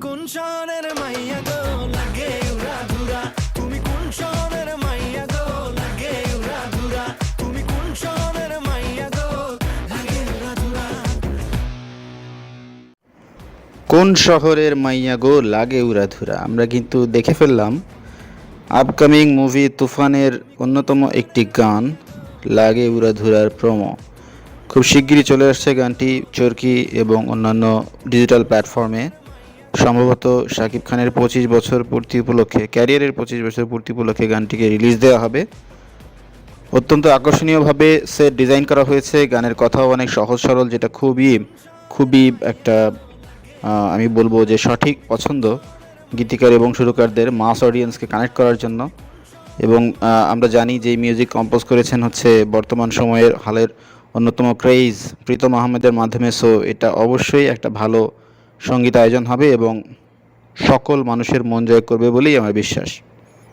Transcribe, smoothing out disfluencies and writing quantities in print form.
কোন শহরের মাইয়া গো লাগে উড়া ধুরা, তুমি কোন শহরের মাইয়া গো লাগে উড়া ধুরা, তুমি কোন শহরের মাইয়া গো লাগে উড়া ধুরা। কোন শহরের মাইয়া গো লাগে উড়াধুরা, আমরা কিন্তু দেখে ফেললাম আপকামিং মুভি তুফানের অন্যতম একটি গান লাগে উড়াধুরার প্রোমো। খুব শিগগিরই চলে আসছে গানটি চরকি এবং অন্যান্য ডিজিটাল প্ল্যাটফর্মে। সম্ভবত শাকিব খানের 25 বছর পূর্তি উপলক্ষে, ক্যারিয়ারের 25 বছর পূর্তি উপলক্ষে গানটিকে রিলিজ দেওয়া হবে। অত্যন্ত আকর্ষণীয়ভাবে সেট ডিজাইন করা হয়েছে, গানের কথাও অনেক সহজ সরল, যেটা খুবই খুবই একটা আমি বলবো যে সঠিক পছন্দ গীতিকার এবং সুরকারদের মাস অডিয়েন্সকে কানেক্ট করার জন্য। এবং আমরা জানি যে মিউজিক কম্পোজ করেছেন হচ্ছে বর্তমান সময়ের হালের অন্যতম ক্রেজ প্রীতম আহমেদের মাধ্যমে। সো এটা অবশ্যই একটা ভালো সঙ্গীত আয়োজন হবে এবং সকল মানুষের মন জয় করবে বলেই আমার বিশ্বাস।